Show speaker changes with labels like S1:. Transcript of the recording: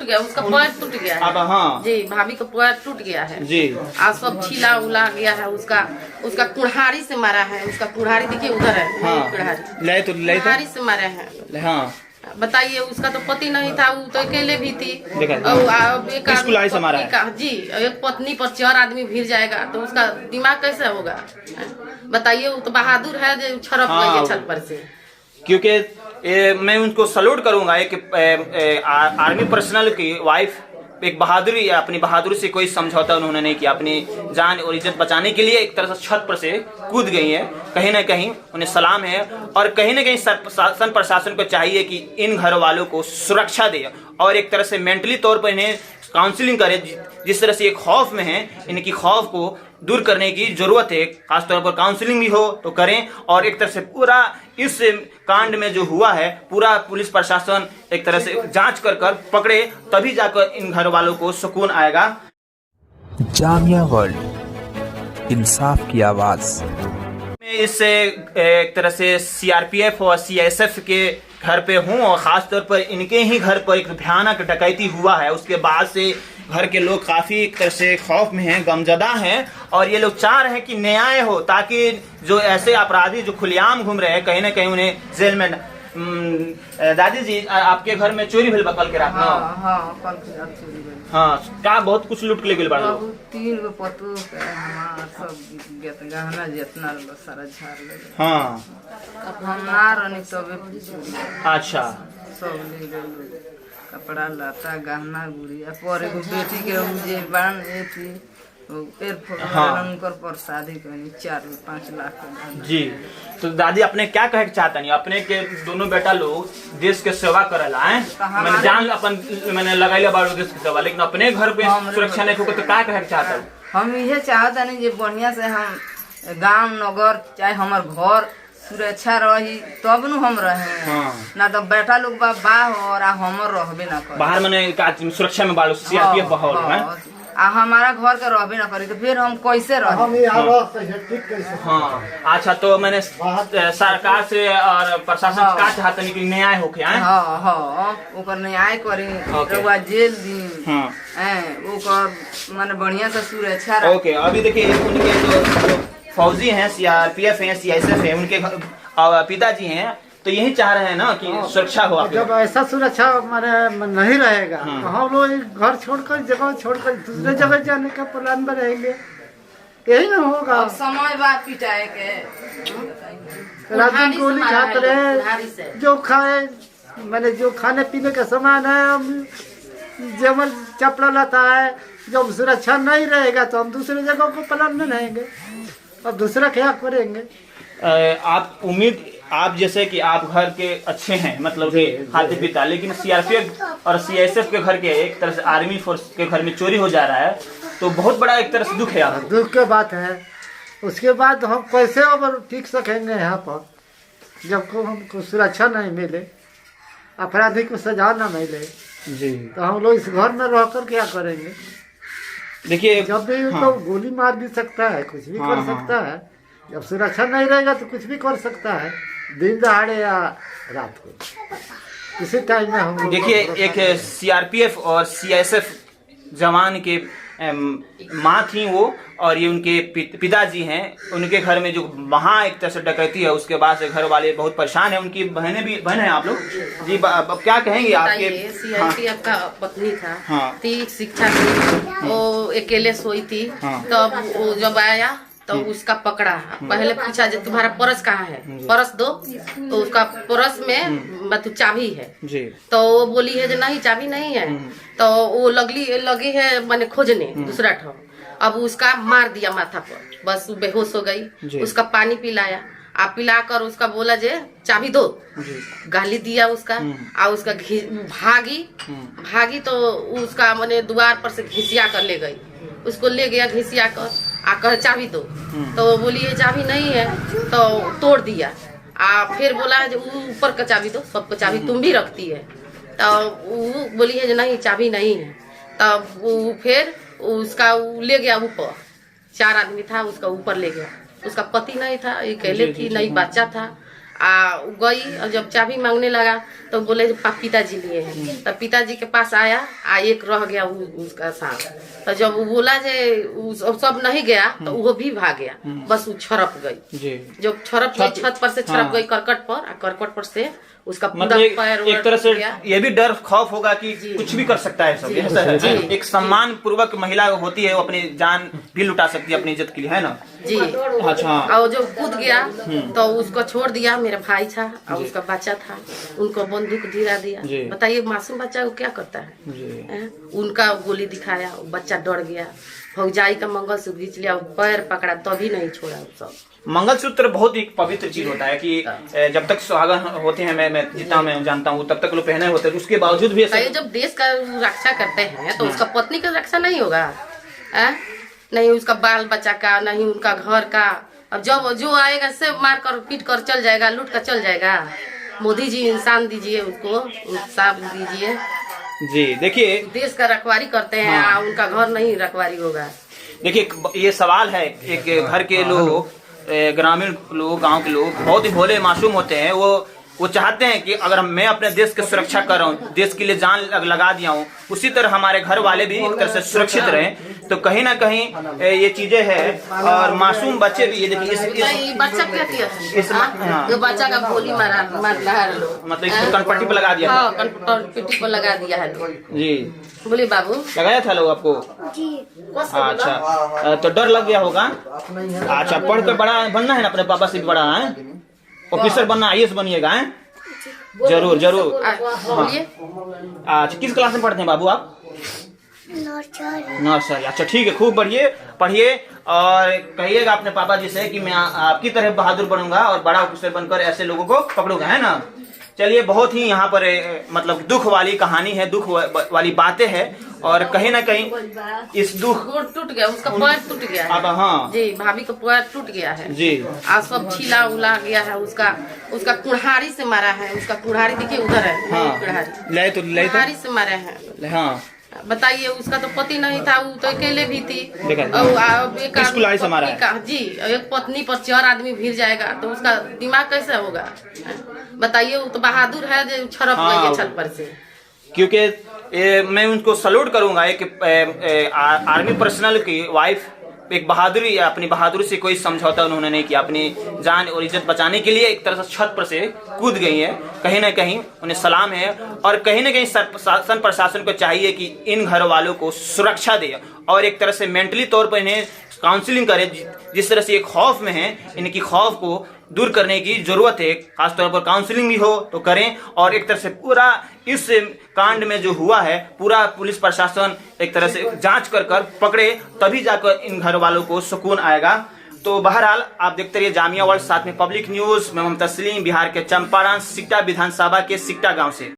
S1: टूट गया, उसका पैर टूट गया है।
S2: अब हाँ
S1: जी, भाभी का पैर टूट गया है
S2: जी।
S1: आज सब छिला उला गया है। उसका कुल्हाड़ी से मारा है। उसका कुल्हाड़ी देखिए उधर है।
S2: हाँ।
S1: कुल्हाड़ी से मारे हैं।
S2: हाँ
S1: बताइए, उसका तो पति नहीं था, वो तो अकेले भी थी।
S2: किस कुल्हाड़ी से मारा है?
S1: जी, एक पत्नी पर 4 आदमी भिड़ जाएगा तो उसका दिमाग कैसे होगा? बताइए, वो तो बहादुर है जो छड़प गई है छत पर से।
S2: क्योंकि मैं उनको सल्यूट करूंगा, एक आर्मी पर्सनल की वाइफ एक बहादुरी, अपनी बहादुरी से कोई समझौता उन्होंने नहीं किया। अपनी जान और इज्जत बचाने के लिए एक तरह से छत पर से कूद गई है। कहीं ना कहीं उन्हें सलाम है। और कहीं ना कहीं शासन प्रशासन को चाहिए कि इन घर वालों को सुरक्षा दे और एक तरह से मेंटली तौर पर इन्हें काउंसलिंग करे। जिस तरह से ये खौफ में है, इनकी खौफ को दूर करने की जरूरत है। खासतौर पर काउंसलिंग भी हो तो करें। और एक तरह से पूरा इस कांड में जो हुआ है, पूरा पुलिस प्रशासन एक तरह से जांच कर पकड़े, तभी जाकर इन घर वालों को सुकून आएगा।
S3: जामिया वर्ल्ड, इंसाफ की आवाज।
S2: मैं इससे एक तरह से सीआरपीएफ और सीएसएफ के घर पे हूँ और खास तौर पर इनके ही घर पर एक भयानक डकैती हुआ है। उसके बाद से घर के लोग काफी एक तरह से खौफ में हैं, गमजदा हैं और ये लोग चाह रहे हैं कि न्याय हो, ताकि जो ऐसे अपराधी जो खुलेआम घूम रहे हैं कहीं ना कहीं उन्हें जेल में। दादी जी, आपके घर में चोरी भेल कल के रात में?
S1: हाँ, कल के रात चोरी भेल।
S2: हाँ, का बहुत कुछ लूट के ले गेल बाड़ो।
S1: 3 गो पतो हमार सब गहना जितना सारा झाड़ ले।
S2: हाँ,
S1: अब हम ना रहनी तबे।
S2: अच्छा,
S1: सब ले गए, कपड़ा लता गहना गुड़िया पर एगो बेटी के जे बान थी उनकर पर शादी करनी 4-5 लाख का।
S2: जी। तो दादी, अपने क्या कहे चाहता नहीं? अपने के दोनों बेटा लोग देश के सेवा करेला है, मैंने जान अपन मैंने लगाई बाड़ो देश की सेवा, लेकिन अपने घर पे सुरक्षा नहीं होगा तो क्या कहे चाहता?
S1: हम ये चाहता नहीं जो बढ़िया से हम गांव नगर चाहे हमार घर सुरक्षा रही तब न हम रहे। हाँ। ना तो बेटा लोग बाहर और हमर रहबे ना करे। बाहर
S2: मैंने सुरक्षा में बाड़ो सीआरपीएफ बहाल है
S1: आ हमारा घर का रहबे ना करी तो फिर हम कैसे रहे?
S4: हम यहाँ ठीक कैसे?
S2: हाँ, अच्छा, तो मैंने सरकार से और प्रशासन का चाहता नहीं कि न्याय होके आए।
S1: हाँ हाँ, ओकर न्याय करी, रउआ जेल दी।
S2: हाँ,
S1: ओकर माने बढ़िया से सुरक्षा रखी।
S2: ओके, अभी देखिए उनके जो फौजी हैं, सीआरपीएफ हैं, सीआईएसएफ हैं, उनके पिताजी हैं, तो यही चाह रहे हैं ना कि सुरक्षा हो।
S4: जब ऐसा सुरक्षा माने नहीं रहेगा तो हम लोग घर छोड़कर जगह छोड़कर दूसरे जगह जाने का प्लान में रहेंगे, यही ना होगा।
S1: अब समय बाद पिटाए के
S4: रात दिन गोली खाते रहे, जो खाए मैंने जो खाने पीने का सामान है, हम जेवर चपड़ा लाता है, जब सुरक्षा नहीं रहेगा तो हम दूसरे जगह को प्लान में रहेंगे। अब दूसरा क्या करेंगे?
S2: आप जैसे कि आप घर के अच्छे हैं, मतलब कि खाते पीता, लेकिन सीआरपीएफ और सीएसएफ के घर के एक तरह से आर्मी फोर्स के घर में चोरी हो जा रहा है, तो बहुत बड़ा एक तरह से दुख है। आप
S4: दुख की बात है। उसके बाद हम कैसे अब टिक सकेंगे यहाँ पर जब को हमको सुरक्षा नहीं मिले, अपराधी को सजा न मिले
S2: जी,
S4: तो हम लोग इस घर में रहकर क्या करेंगे?
S2: देखिए,
S4: जब भी तो गोली मार भी सकता है, कुछ भी कर सकता है। जब सुरक्षा नहीं रहेगा तो कुछ भी कर सकता है, दिन दहाड़े या रात को, इसी टाइम में हम
S2: देखिए एक सीआरपीएफ और सीआईएसएफ जवान के माँ थी वो, और ये उनके पिताजी हैं। उनके घर में जो वहाँ एक तरह से डकैती है, उसके बाद से घर वाले बहुत परेशान हैं। उनकी बहन है आप लोग जी, अब क्या कहेंगे आपके?
S1: सीआरपीएफ का पत्नी था।
S2: हाँ।
S1: शिक्षा थी, वो अकेले सोई थी। तब वो जब आया तो उसका पकड़ा, पहले पूछा जो तुम्हारा परस कहाँ है, परस दो, तो उसका परस में मतलब चाबी है जी। तो वो बोली है जो नहीं चाबी नहीं है, तो वो लगी है मैंने खोजने दूसरा ठो। अब उसका मार दिया माथा पर, बस वो बेहोश हो गई। उसका पानी पिलाया, आप पिलाकर उसका बोला जे चाबी दो, गाली दिया उसका। और उसका भागी तो उसका मैंने द्वार पर से घिसिया कर ले गई, उसको ले गया घिसिया कर, आकर चाबी दो, तो वो बोली ये चाबी नहीं है, तो तोड़ दिया। फिर बोला जो ऊपर का चाबी दो, सबको चाबी तुम भी रखती है, तो वो बोली है जो नहीं चाबी नहीं है। तब वो फिर उसका ले गया ऊपर, 4 आदमी था, उसका ऊपर ले गया। उसका पति नहीं था, अकेले थी, नहीं बच्चा था। गई और जब चाबी मांगने लगा तो बोले पिताजी लिए हैं। तब पिताजी के पास आया एक रह गया उसका सांप। तो जब वो बोला जे सब नहीं गया तो वो भी भाग गया, बस वो छरप गई। जब छरप गई छत पर से छरप गई करकट पर, करकट पर से उसका पूरा पैर
S2: एक तरह से ये भी डर खौफ होगा कि कुछ भी कर सकता है सब, ऐसा है। एक सम्मान पूर्वक महिला होती है, वो अपनी जान भी लुटा सकती है अपनी इज्जत के लिए, है ना
S1: जी।
S2: अच्छा।
S1: और जब कूद गया तो उसको छोड़ दिया, मेरा भाई था और उसका बच्चा था, उनको बंदूक धिरा दिया। बताइए मासूम बच्चा को क्या करता है? उनका गोली दिखाया, बच्चा डर गया, फौजाई का मंगलसूत्र खींच लिया, पैर पकड़ा तभी नहीं छोड़ा सब।
S2: मंगलसूत्र बहुत ही पवित्र चीज होता है कि जब तक सुहागन होते हैं, मैं जितना मैं जानता हूँ तब तक लोग पहने होते हैं, उसके बावजूद भी
S1: जब देश का रक्षा करते हैं तो उसका पत्नी का रक्षा नहीं होगा? नहीं उसका बाल बच्चा का, नहीं उनका घर का। अब जब जो आएगा से मार कर पीट कर चल जाएगा, लूट कर चल जाएगा। मोदी जी इंसान दीजिए, उसको इंसाफ दीजिए
S2: जी। देखिए
S1: देश का रखवारी करते हैं, उनका घर नहीं रखवारी होगा।
S2: देखिए ये सवाल है, एक घर के लोग, ग्रामीण लोग, गांव के लोग बहुत ही भोले मासूम होते हैं। वो चाहते हैं कि अगर मैं अपने देश की सुरक्षा कर रहा हूँ, देश के लिए जान लगा दिया हूँ, उसी तरह हमारे घर वाले भी एक तरह से सुरक्षित रहें। तो कहीं ना कहीं ये चीजें हैं। और मासूम बच्चे भी, ये देखिए
S1: बच्चा क्या किया, जो बच्चा का गोली मारा है लोग,
S2: मतलब इसको कनपट्टी पे लगा दिया,
S1: कनपट्टी पे लगा दिया है
S2: जी।
S1: बोले बाबू
S2: लगाया था लोग आपको? अच्छा, तो डर लग गया होगा। अच्छा, पढ़कर बड़ा बनना है ना, अपने पापा से भी बड़ा है, ऑफिसर बनना, IAS बनिएगा। जरूर जरूर। अच्छा, किस क्लास में पढ़ते हैं बाबू आप? नर्सरी। अच्छा ठीक है, खूब पढ़िए और कहिएगा अपने पापा जी से कि मैं आपकी तरह बहादुर बनूंगा और बड़ा ऑफिसर बनकर ऐसे लोगों को पकड़ूंगा, है ना। चलिए, बहुत ही यहाँ पर मतलब दुख वाली कहानी है, दुख वाली बातें हैं। और कहीं ना कहीं इस दुख
S1: टूट गया, उसका पैर टूट गया है।
S2: अब हाँ
S1: जी, भाभी का पैर टूट गया है
S2: जी।
S1: आज सब छिला उला गया है, उसका कुल्हाड़ी से मारा है। उसका कुल्हाड़ी देखिए उधर है, कुल्हाड़ी से मारे हैं।
S2: हाँ
S1: बताइए, उसका तो पति नहीं था, वो तो अकेले भी थी। जी, एक पत्नी पर 4 आदमी भिड़ जाएगा तो उसका दिमाग कैसे होगा? बताइए, वो तो बहादुर है जो छरप गई है छत पर से।
S2: क्योंकि मैं उनको सल्यूट करूंगा, एक आर्मी पर्सनल की वाइफ एक बहादुरी, अपनी बहादुरी से कोई समझौता उन्होंने नहीं किया, अपनी जान और इज्जत बचाने के लिए एक तरह से छत पर से कूद गई है। कहीं ना कहीं उन्हें सलाम है। और कहीं ना कहीं शासन प्रशासन को चाहिए कि इन घर वालों को सुरक्षा दे और एक तरह से मेंटली तौर पर इन्हें काउंसलिंग करे। जिस तरह से ये खौफ में है, इनकी खौफ को दूर करने की जरूरत है। खासतौर पर काउंसलिंग भी हो तो करें। और एक तरह से पूरा इस कांड में जो हुआ है, पूरा पुलिस प्रशासन एक तरह से जांच कर पकड़े, तभी जाकर इन घर वालों को सुकून आएगा। तो बहरहाल आप देखते रहिए जामिया वर्ल्ड, साथ में पब्लिक न्यूज। मैं मोहम्मद तस्लीम, बिहार के चंपारण सिकटा विधानसभा के सिकटा गांव से।